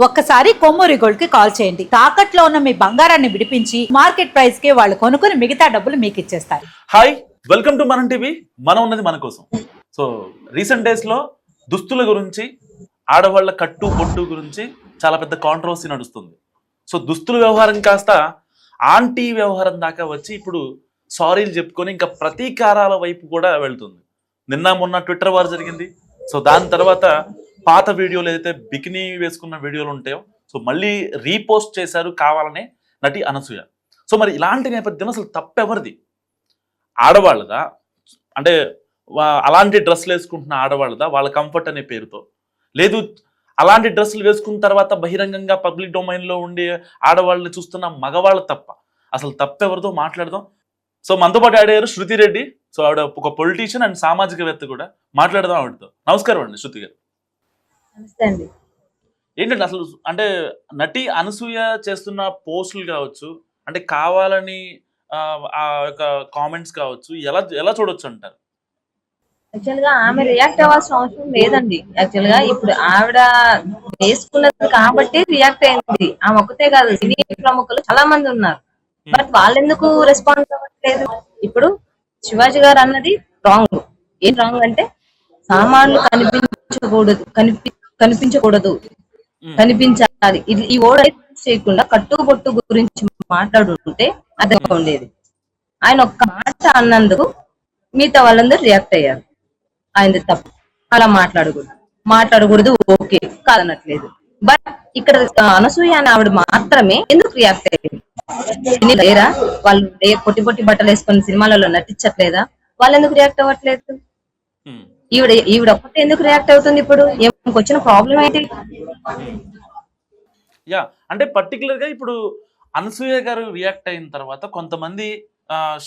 ఒక్కసారి కొమ్మూరి గోల్డ్ కి కాల్ చేయండి. తాకట్లో ఉన్న మీ బంగారాన్ని విడిపించి మార్కెట్ ప్రైస్ కి వాళ్ళు కొనుక్కుని మిగతా డబ్బులు మీకు ఇచ్చేస్తారు. హాయ్, వెల్కమ్ టు మనం టీవీ. మనం ఉన్నది మన కోసం. సో రీసెంట్ డేస్ లో దుస్తుల గురించి, ఆడవాళ్ల కట్టు బొట్టు గురించి చాలా పెద్ద కాంట్రవర్సీ నడుస్తుంది. సో దుస్తుల వ్యవహారం కాస్త ఆంటీ వ్యవహారం దాకా వచ్చి ఇప్పుడు సారీలు చెప్పుకొని ఇంకా ప్రతీకారాల వైపు కూడా వెళ్తుంది. నిన్న మొన్న ట్విట్టర్ వార్ జరిగింది. సో దాని తర్వాత పాత వీడియోలు ఏదైతే బికినీ వేసుకున్న వీడియోలు ఉంటాయో సో మళ్ళీ రీపోస్ట్ చేశారు కావాలనే నటి అనసూయ. సో మరి ఇలాంటి నేపథ్యంలో అసలు తప్పెవరిది? ఆడవాళ్ళదా? అంటే అలాంటి డ్రెస్సులు వేసుకుంటున్న ఆడవాళ్ళదా వాళ్ళ కంఫర్ట్ అనే పేరుతో? లేదు అలాంటి డ్రెస్సులు వేసుకున్న తర్వాత బహిరంగంగా పబ్లిక్ డొమైన్లో ఉండి ఆడవాళ్ళని చూస్తున్న మగవాళ్ళ తప్ప? అసలు తప్పెవరిదో మాట్లాడదాం. సో మనతో పాటు ఆడారు శృతి రెడ్డి. సో ఆవిడ ఒక పొలిటీషియన్ అండ్ సామాజికవేత్త కూడా. మాట్లాడదాం ఆవిడతో. నమస్కారం అండి శృతి గారు. ఏంటంటే అసలు అంటే నటి అనసూయ చేస్తున్న పోస్టులు కావచ్చు, అంటే కావాలని ఆ యొక్క కామెంట్స్ కావచ్చు, ఎలా ఎలా చూడొచ్చు అంటారు? యాక్చువల్ గా ఆమె రియాక్ట్ అవ్వాల్సిన అవసరం లేదండి. యాక్చువల్ గా ఇప్పుడు ఆవిడ వేసుకున్నది కాబట్టి రియాక్ట్ అయింది. ఆమె ఒక్కతే కాదు, సినీ ప్రముఖులు చాలా మంది ఉన్నారు. బట్ వాళ్ళెందుకు రెస్పాన్స్ అవ్వట్లేదు? ఇప్పుడు శివాజీ గారు అన్నది రాంగ్. ఏం రాంగ్ అంటే సామాన్లు కనిపించకూడదు, కనిపించాలి. ఈ ఓడ చేయకుండా కట్టుబొట్టు గురించి మాట్లాడుతుంటే అర్థంగా ఉండేది. ఆయన ఒక్క మాట అన్నందుకు మిగతా వాళ్ళందరూ రియాక్ట్ అయ్యారు. ఆయన తప్పు, అలా మాట్లాడకూడదు ఓకే కాదనట్లేదు. బట్ ఇక్కడ అనసూయ అని ఆవిడ మాత్రమే ఎందుకు రియాక్ట్ అయ్యింది? లేరా వాళ్ళు పొట్టి బట్టలు వేసుకొని సినిమాలలో నటించట్లేదా? వాళ్ళు ఎందుకు రియాక్ట్ అవ్వట్లేదు? ఈవిడ ఒక్కటే ఎందుకు రియాక్ట్ అవుతుంది? ఇప్పుడు వచ్చిన ప్రాబ్లం ఏంటి? యా, అంటే పర్టికులర్ గా ఇప్పుడు అనసూయ గారు రియాక్ట్ అయిన తర్వాత కొంతమంది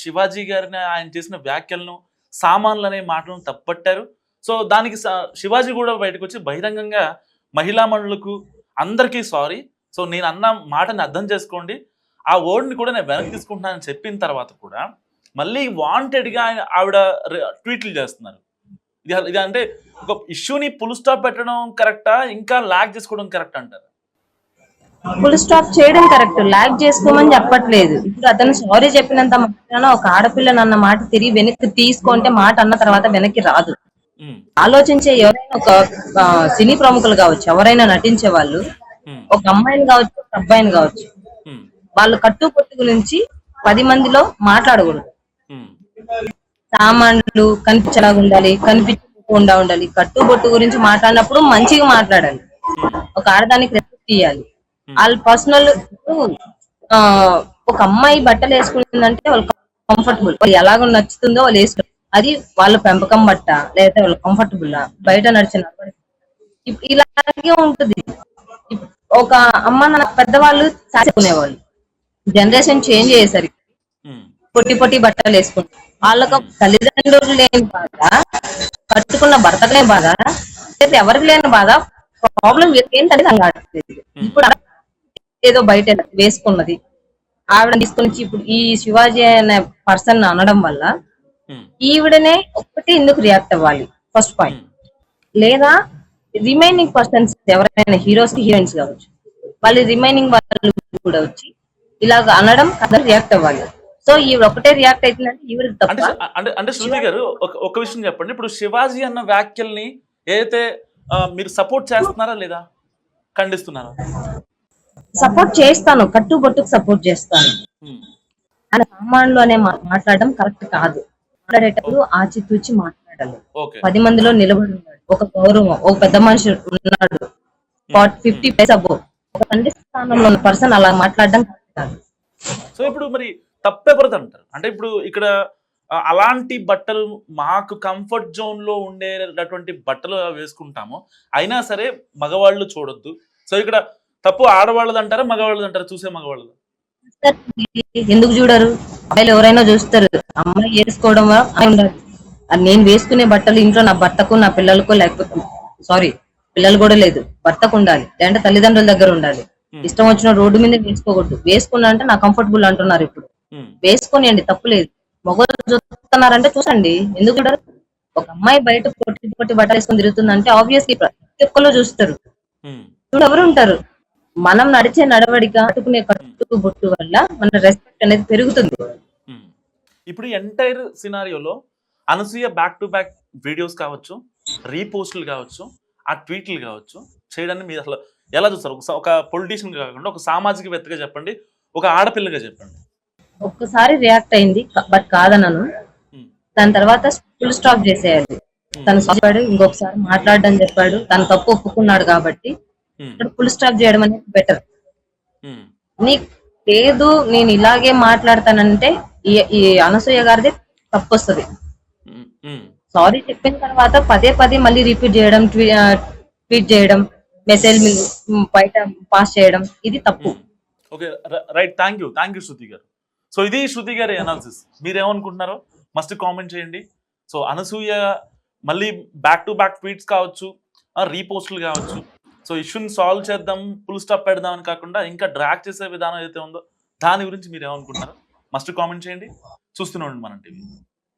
శివాజీ గారిని ఆయన చేసిన వ్యాఖ్యలను, సామాన్లు అనే మాటలను తప్పట్టారు. సో దానికి శివాజీ కూడా బయటకు వచ్చి బహిరంగంగా మహిళా మనులకు అందరికీ సారీ, సో నేను అన్న మాటని అర్థం చేసుకోండి, ఆ వర్డ్ని కూడా నేను వెనక్కి తీసుకుంటున్నానని చెప్పిన తర్వాత కూడా మళ్ళీ వాంటెడ్గా ఆవిడ ట్వీట్లు చేస్తున్నారు. ఇది అంటే ఒక ఇష్యూని ఫుల్ స్టాప్ పెట్టడం కరెక్టా, ఇంకా లాగ్ చేసుకోవడం కరెక్ట్ అంటారు? ఫుల్ స్టాప్ చేయడం కరెక్ట్, లాగ్ చేసుకోమని చెప్పట్లేదు. ఇప్పుడు అతను సారీ చెప్పినంత మాత్రాన ఒక ఆడపిల్లని అన్న మాట తిరిగి వెనక్కి తీసుకుంటే మాట అన్న తర్వాత వెనక్కి రాదు. ఆలోచించే ఎవరైనా, ఒక సినీ ప్రముఖులు కావచ్చు, ఎవరైనా నటించే వాళ్ళు, ఒక అమ్మాయిని కావచ్చు, ఒక అబ్బాయిని కావచ్చు, వాళ్ళు కట్టుబొట్టు గురించి 10 మందిలో మాట్లాడకూడదు. సామాన్లు కనిపించేలాగా ఉండాలి, కనిపించకుండా ఉండాలి. కట్టుబొట్టు గురించి మాట్లాడినప్పుడు మంచిగా మాట్లాడాలి. ఒక ఆడదానికి రెస్పెక్ట్ ఇవ్వాలి. వాళ్ళ పర్సనల్, ఒక అమ్మాయి బట్టలు వేసుకుంటుందంటే వాళ్ళు కంఫర్టబుల్, వాళ్ళు ఎలాగో నచ్చుతుందో వాళ్ళు వేసుకుంటారు. అది వాళ్ళ పెంపకం బట్ట, లేదా వాళ్ళ కంఫర్టబుల్ బయట నడిచిన ఇలాగే ఉంటుంది. ఒక అమ్మ నాన్న పెద్దవాళ్ళు సాకునేవాళ్ళు, జనరేషన్ చేంజ్ అయ్యేసరికి పొట్టి బట్టలు వేసుకుంటారు. వాళ్ళకు తల్లిదండ్రులు లేని బాధ, కట్టుకున్న భర్తలే బాధ, లేదా ఎవరికి లేని బాధ. ప్రాబ్లం ఏంటంటే ఇప్పుడు ఏదో బయట వేసుకున్నది ఆవిడ తీసుకొని ఇప్పుడు ఈ శివాజీ అనే పర్సన్ అనడం వల్ల ఈవిడనే ఒక్కటి ఎందుకు రియాక్ట్ అవ్వాలి? First point. లేదా రిమైనింగ్ పర్సన్స్ ఎవరైనా హీరోస్ హీరోయిన్స్ కావచ్చు, వాళ్ళు రిమైనింగ్ వాళ్ళు కూడా వచ్చి ఇలాగ అనడం అందరూ రియాక్ట్ అవ్వాలి. సో ఈవిడ ఒకటే రియాక్ట్ అవుతుందంటే ఈవిడ తప్ప. అంటే శృతి గారు ఒక విషయం చెప్పండి. ఇప్పుడు శివాజీ అన్న వ్యాఖ్యల్ని ఏదైతే మీరు సపోర్ట్ చేస్తున్నారా లేదా ఖండిస్తున్నారా? సపోర్ట్ చేస్తాను, కట్టుబొట్టుకు సపోర్ట్ చేస్తాను. ఆయన సామాన్లు అనే మాట్లాడడం కరెక్ట్ కాదు. మాట్లాడేటప్పుడు ఆచితూచి మాట్లాడాలి. 10 మందిలో నిలబడి ఉన్నాడు, ఒక గౌరవం, ఒక పెద్ద మనిషి ఉన్నాడు, 50+ అబో, ఒక తండ్రి స్థానంలో ఉన్న పర్సన్ అలా మాట్లాడడం కరెక్ట్ కాదు. సో ఇప్పుడు మరి తప్పెవరిది అంటారు? అంటే ఇప్పుడు ఇక్కడ అలాంటి బట్టలు మాకు కంఫర్ట్ జోన్ లో ఉండేటటువంటి బట్టలు వేసుకుంటాము, అయినా సరే మగవాళ్ళు చూడొద్దు. సో ఇక్కడ తప్పు ఆడవాళ్ళది అంటారా, మగవాళ్ళది అంటారా? చూసే మగవాళ్ళది ఎందుకు చూడరు? అబ్బాయిలు ఎవరైనా చూస్తారు. అమ్మాయి వేసుకోవడం ఉండాలి. నేను వేసుకునే బట్టలు ఇంట్లో నా భర్తకు, నా పిల్లలకు, లేకపోతే సారీ పిల్లలు కూడా లేదు, భర్తకు ఉండాలి, లేదంటే తల్లిదండ్రుల దగ్గర ఉండాలి. ఇష్టం వచ్చిన రోడ్డు మీద వేసుకోకూడదు. వేసుకున్నా అంటే నా కంఫర్టబుల్ అంటున్నారు. ఇప్పుడు వేసుకొనియండి, తప్పు లేదు. మగవాళ్ళు చూస్తున్నారంటే చూసండి, ఎందుకు చూడరు? ఒక అమ్మాయి బయట పొట్టి బట్టలు వేసుకొని తిరుగుతుందంటే ఆబ్వియస్లీ ప్రతి ఒక్కరు చూస్తారు. ఎవరు ఉంటారు? మనం నడిచే నడవడిక కట్టుకునే కట్టు బొట్టు వల్ల మన రెస్పెక్ట్ అనేది పెరుగుతుంది. ఉమ్. ఇప్పుడు ఈ ఎంటైర్ సినారియోలో Anasuya back to back videos కావచ్చు, రీపోస్టులు కావచ్చు, ఆ ట్వీట్లు కావచ్చు చేయడాన్ని మీరు అసలు ఎలా చూస్తారు? ఒక పొలిటీషియన్ కాకుండా ఒక సామాజికవేత్తగా చెప్పండి, ఒక ఆడపిల్లగా చెప్పండి. ఒక్కసారి రియాక్ట్ అయింది బట్ కాదనను. ఉమ్, దాని తర్వాత ఫుల్ స్టాప్ చేసేయాలి. తను చెప్పాడు, ఇంకొకసారి మాట్లాడడం చెప్పాడు, తను తప్పు ఒప్పుకున్నాడు కాబట్టి ఉమ్, ఫుల్ స్టాప్ చేయడం అనేది బెటర్. ఉమ్, నీకు లేదు నేను ఇలాగే మాట్లాడతానంటే ఈ అనసూయ గారిది తప్పు వస్తుంది. ఉమ్, ఉమ్. సారీ చెప్పిన తర్వాత పదే పదే మళ్ళీ రిపీట్ చేయడం, ట్వీట్ చేయడం, మెసేజ్ బయట పాస్ చేయడం ఇది తప్పు. Okay, right. థ్యాంక్ యూ శృతి గారు. సో ఇది శృతి గారి అనాలిసిస్. మీరేమనుకుంటున్నారో మస్ట్ కామెంట్ చేయండి. సో అనసూయ మళ్ళీ బ్యాక్ టు బ్యాక్ ట్వీట్స్ కావచ్చు, రీపోస్టులు కావచ్చు, సో ఇష్యూని సాల్వ్ చేద్దాం, ఫుల్ స్టాప్ పెడదాం అని కాకుండా ఇంకా డ్రాగ్ చేసే విధానం ఏదైతే ఉందో దాని గురించి మీరు ఏమనుకుంటున్నారో మస్ట్ కామెంట్ చేయండి. చూస్తూనే ఉండండి మనం టీవీ.